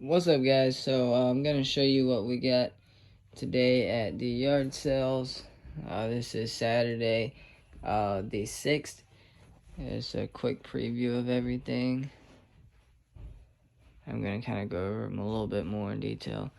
What's up, guys? So I'm gonna show you what we got today at the yard sales. This is Saturday, the 6th. Here's a quick preview of everything. I'm gonna kind of go over them a little bit more in detail.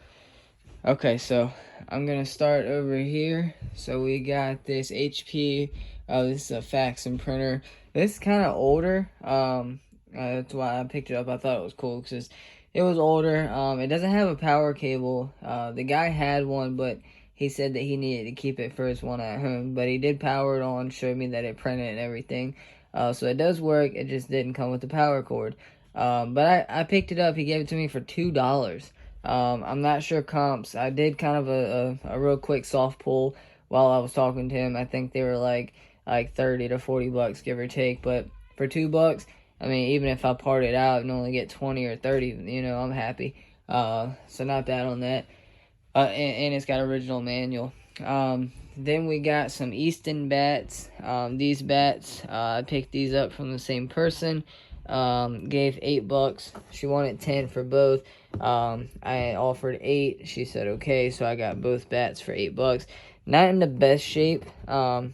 Okay, so I'm gonna start over here. So we got this HP. This is a fax and printer. This is kind of older. That's why I picked it up. I thought it was cool because it was older. It doesn't have a power cable. The guy had one, but he said that he needed to keep it for his one at home. But he did power it on, showed me that it printed and everything. So it does work. It just didn't come with the power cord. But I picked it up. He gave it to me for $2. I'm not sure comps. I did kind of a real quick soft pull while I was talking to him. I think they were like 30 to 40 bucks, give or take. But for $2, I mean, even if I part it out and only get 20 or 30, I'm happy. So not bad on that. And it's got original manual. Then we got some Easton bats. These bats, I picked these up from the same person. Gave $8. She wanted 10 for both. I offered 8. She said okay, so I got both bats for $8. Not in the best shape. I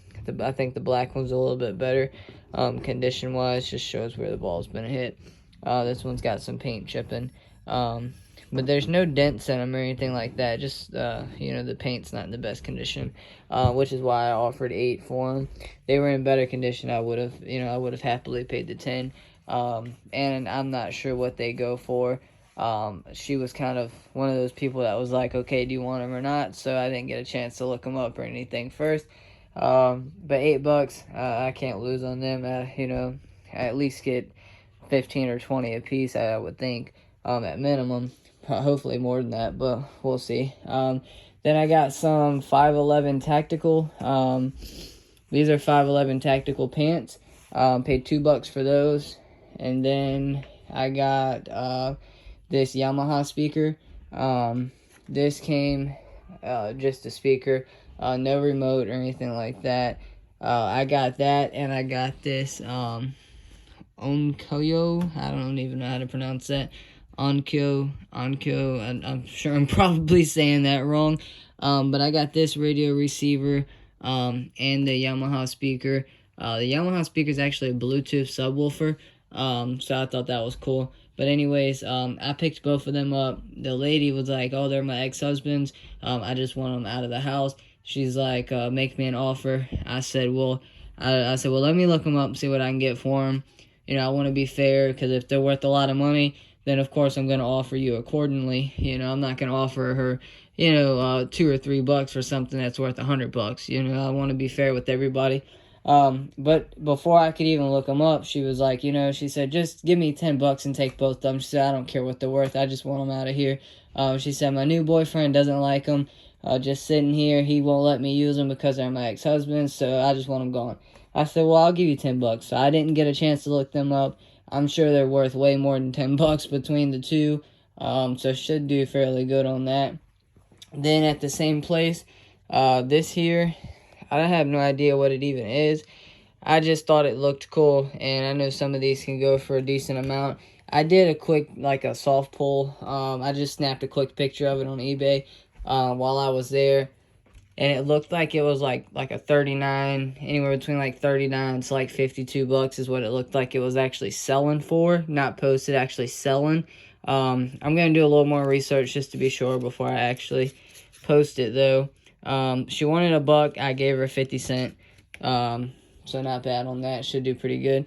think the black one's a little bit better. Condition wise, just shows where the ball's been hit. This one's got some paint chipping. But there's no dents in them or anything like that. Just the paint's not in the best condition, which is why I offered 8 for them. They were in better condition. I would have happily paid the 10. And I'm not sure what they go for. She was kind of one of those people that was like, okay, do you want them or not? So I didn't get a chance to look them up or anything first. But $8, I can't lose on them. I at least get 15 or 20 a piece, I would think, at minimum. Hopefully more than that, but we'll see. Then I got some 511 tactical. These are 511 tactical pants. Paid $2 for those. And then I got this Yamaha speaker. This came just a speaker, no remote or anything like that. I got that, and I got this Onkoyo. I don't even know how to pronounce that. Onkyo. I'm sure I'm probably saying that wrong. But I got this radio receiver and the Yamaha speaker. The Yamaha speaker is actually a Bluetooth subwoofer. So I thought that was cool. But anyways, I picked both of them up. The lady was like, oh, they're my ex-husband's. I just want them out of the house. She's like, make me an offer. I said, well, let me look them up and see what I can get for them. I want to be fair, because if they're worth a lot of money, then of course I'm going to offer you accordingly. I'm not going to offer her, $2 or $3 for something that's worth $100. I want to be fair with everybody. But before I could even look them up, she was like, she said, just give me $10 and take both of them. She said, I don't care what they're worth. I just want them out of here. She said, my new boyfriend doesn't like them. Just sitting here. He won't let me use them because they're my ex-husband, so I just want them gone. I said, well, I'll give you $10. So I didn't get a chance to look them up. I'm sure they're worth way more than $10 between the two. So should do fairly good on that. Then at the same place, this here, I have no idea what it even is. I just thought it looked cool, and I know some of these can go for a decent amount. I did a quick, a soft pull. I just snapped a quick picture of it on eBay while I was there, and it looked like it was like a 39, anywhere between 39 to $52 is what it looked like it was actually selling for. Not posted, actually selling. I'm going to do a little more research just to be sure before I actually post it, though. She wanted $1. I gave her 50 cents. So not bad on that. Should do pretty good.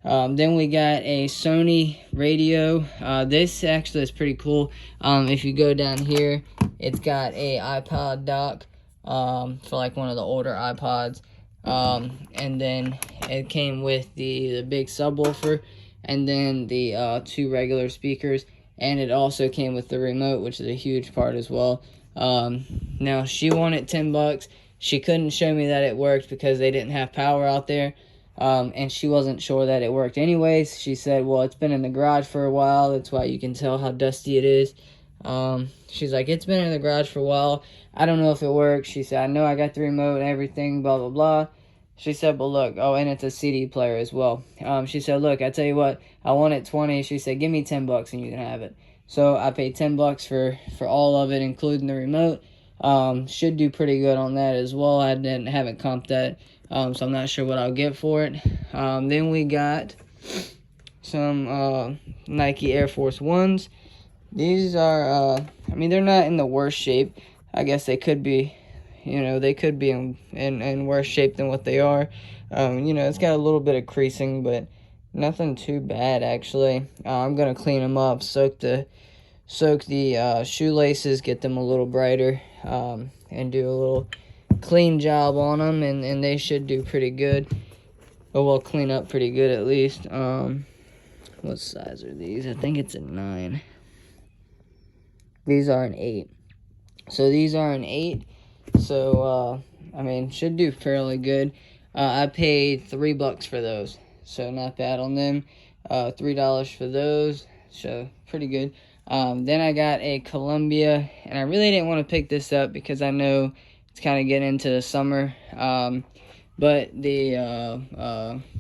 Then we got a Sony radio. This actually is pretty cool. If you go down here, it's got a iPod dock for one of the older iPods. And then it came with the big subwoofer, and then the 2 regular speakers, and it also came with the remote, which is a huge part as well. Now she wanted $10. She couldn't show me that it worked because they didn't have power out there. And she wasn't sure that it worked anyways. She said, well, it's been in the garage for a while. That's why you can tell how dusty it is. She's like, it's been in the garage for a while. I don't know if it works. She said, I know I got the remote and everything, blah, blah, blah. She said, but look, oh, and it's a CD player as well. She said, look, I tell you what, I want it 20. She said, give me $10 and you can have it. So I paid $10 for all of it, including the remote. Should do pretty good on that as well. I haven't comped that, so I'm not sure what I'll get for it. Then we got some Nike Air Force Ones. These are, I mean, they're not in the worst shape. I guess they could be, they could be in worse shape than what they are. It's got a little bit of creasing, but nothing too bad, actually. I'm going to clean them up, soak the shoelaces, get them a little brighter, and do a little clean job on them, and they should do pretty good. Or well, clean up pretty good at least. What size are these? I think it's a 9. These are an 8. So these are an 8. So, I mean, should do fairly good. I paid $3 for those. So not bad on them. $3 for those. So pretty good. Then I got a Columbia. And I really didn't want to pick this up because I know it's kind of getting into the summer. But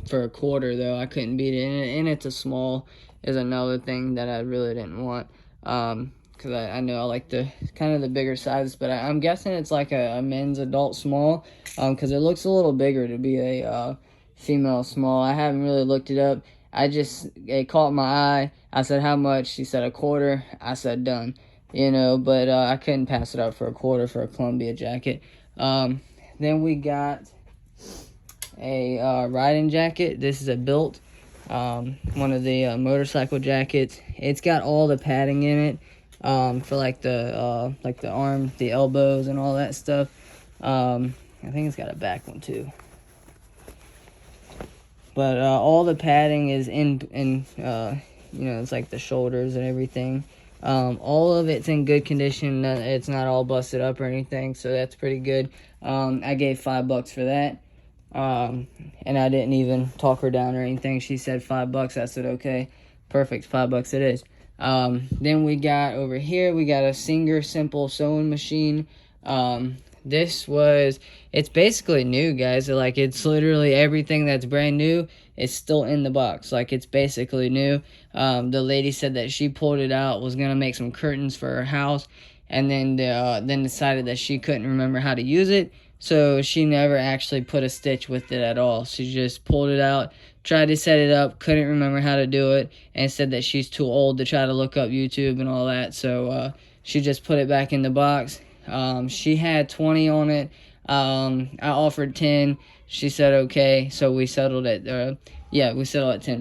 for a quarter, though, I couldn't beat it. And it's a small is another thing that I really didn't want. Because I know I like the kind of the bigger sizes, but I'm guessing it's like a men's adult small, because it looks a little bigger to be a female small. I haven't really looked it up. It caught my eye. I said, how much? She said a quarter. I said done, but I couldn't pass it up for a quarter for a Columbia jacket. Then we got a riding jacket. This is a Built, one of the motorcycle jackets. It's got all the padding in it. For like the arms, the elbows, and all that stuff. I think it's got a back one too. But all the padding is in it's like the shoulders and everything. All of it's in good condition. It's not all busted up or anything, so that's pretty good. I gave $5 for that. And I didn't even talk her down or anything. She said $5. I said okay, perfect, $5 it is. Then we got over here, we got a Singer Simple Sewing Machine. It's basically new, guys. Like, it's literally everything that's brand new is still in the box. Like, it's basically new. The lady said that she pulled it out, was gonna make some curtains for her house, and then decided that she couldn't remember how to use it. So she never actually put a stitch with it at all. She just pulled it out, tried to set it up, couldn't remember how to do it, and said that she's too old to try to look up YouTube and all that. So she just put it back in the box. She had 20 on it. I offered 10. She said okay, so we settled at 10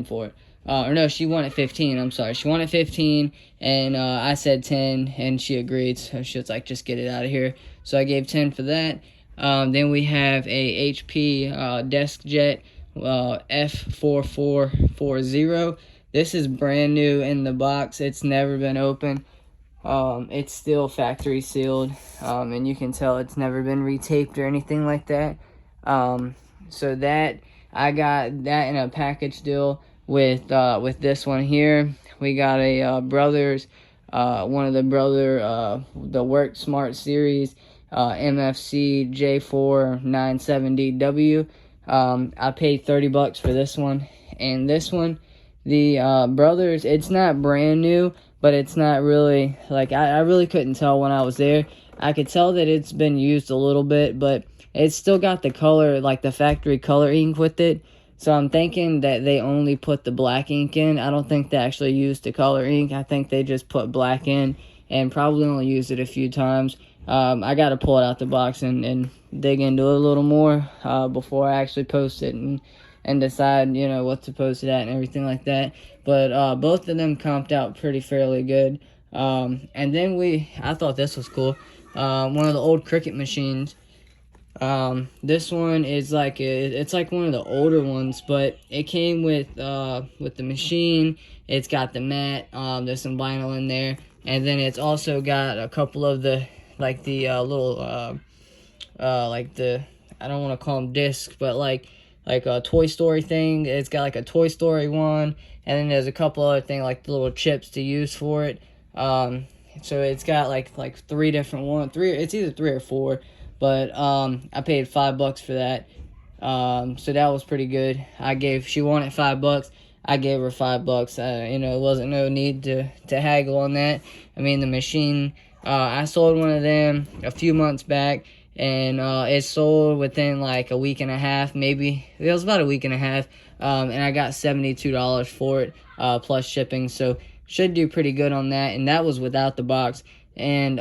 for it. Or no, she wanted 15. I'm sorry, she wanted 15, and I said 10, and she agreed. So she was like, just get it out of here. So I gave 10 for that. Then we have a HP DeskJet F4440. This is brand new in the box. It's never been opened. It's still factory sealed, and you can tell it's never been retaped or anything like that. So that I got that in a package deal with this one here. We got a Brothers, one of the the Work Smart series, MFC J4970W. I paid $30 for this one, and this one, the Brothers, it's not brand new, but it's not really, like, I really couldn't tell when I was there. I could tell that it's been used a little bit, but it's still got the color, like the factory color ink with it. So I'm thinking that they only put the black ink in. I don't think they actually used the color ink. I think they just put black in and probably only used it a few times. I got to pull it out the box and dig into it a little more before I actually post it and decide, what to post it at and everything like that. But both of them comped out fairly good. And then I thought this was cool. One of the old Cricut machines. This one is it's like one of the older ones, but it came with the machine. It's got the mat. There's some vinyl in there, and then it's also got a couple of the little I don't want to call them discs, but like a Toy Story thing. It's got like a Toy Story one, and then there's a couple other things like the little chips to use for it. So it's got like 3 different ones. It's either 3 or 4, but I paid $5 for that. So that was pretty good. She wanted $5. I gave her $5. You know, it wasn't no need to haggle on that. I mean, the machine, I sold one of them a few months back, and it sold within like a week and a half, maybe. It was about a week and a half, and I got $72 for it, plus shipping, so should do pretty good on that, and that was without the box. And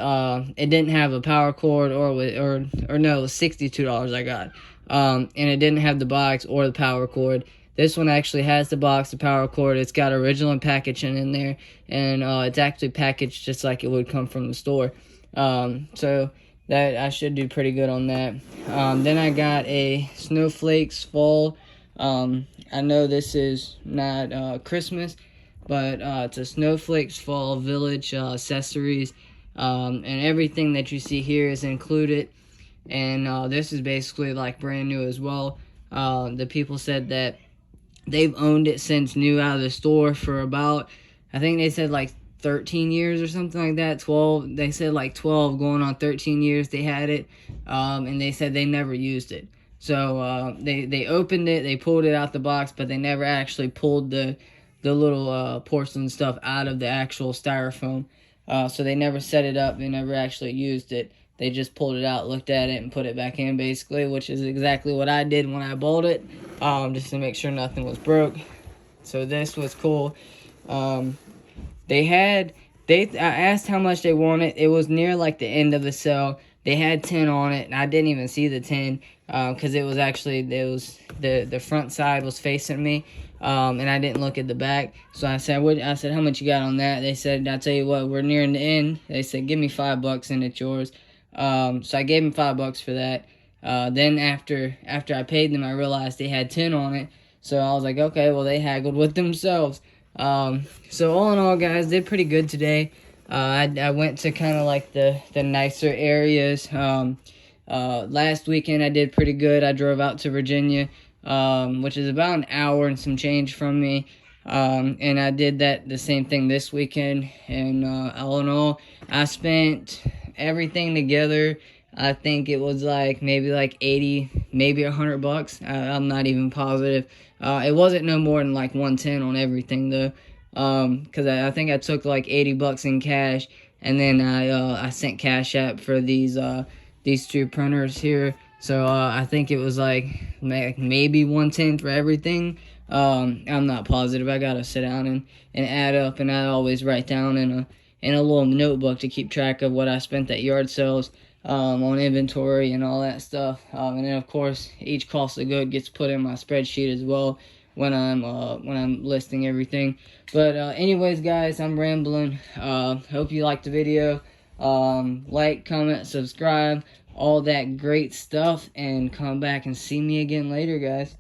it didn't have a power cord, or no, it was $62 I got. And it didn't have the box or the power cord. This one actually has the box, the power cord. It's got original packaging in there, and it's actually packaged just like it would come from the store. So that I should do pretty good on that. Then I got a Snowflakes Fall. I know this is not Christmas, but it's a Snowflakes Fall Village accessories, and everything that you see here is included. And this is basically like brand new as well. The people said that they've owned it since new out of the store for about, I think they said like 13 years or something like that. 12, they said like 12 going on 13 years they had it. And they said they never used it. So they opened it, they pulled it out the box, but they never actually pulled the little porcelain stuff out of the actual styrofoam. So they never set it up, they never actually used it. They just pulled it out, looked at it, and put it back in, basically, which is exactly what I did when I bought it, just to make sure nothing was broke. So this was cool. I asked how much they wanted. It was near like the end of the sale. They had 10 on it, and I didn't even see the 10, because the front side was facing me, and I didn't look at the back. So I said, how much you got on that? They said, I'll tell you what, we're nearing the end. They said, give me $5 and it's yours. So I gave them $5 for that. Then after I paid them, I realized they had 10 on it. So I was like, okay, well, they haggled with themselves. So all in all, guys, did pretty good today. I went to kind of like the nicer areas. Last weekend I did pretty good. I drove out to Virginia, which is about an hour and some change from me. And I did the same thing this weekend. And all in all, I spent everything together, I think it was like maybe like 80, maybe $100. I'm not even positive. It wasn't no more than like 110 on everything though. Cause I think I took like $80 in cash, and then I sent Cash App for these two printers here. So I think it was like maybe 110 for everything. I'm not positive. I gotta sit down and add up, and I always write down in a little notebook to keep track of what I spent at yard sales, on inventory and all that stuff. And then of course each cost of good gets put in my spreadsheet as well when I'm listing everything. But anyways, guys, I'm rambling. Hope you liked the video. Like, comment, subscribe, all that great stuff, and come back and see me again later, guys.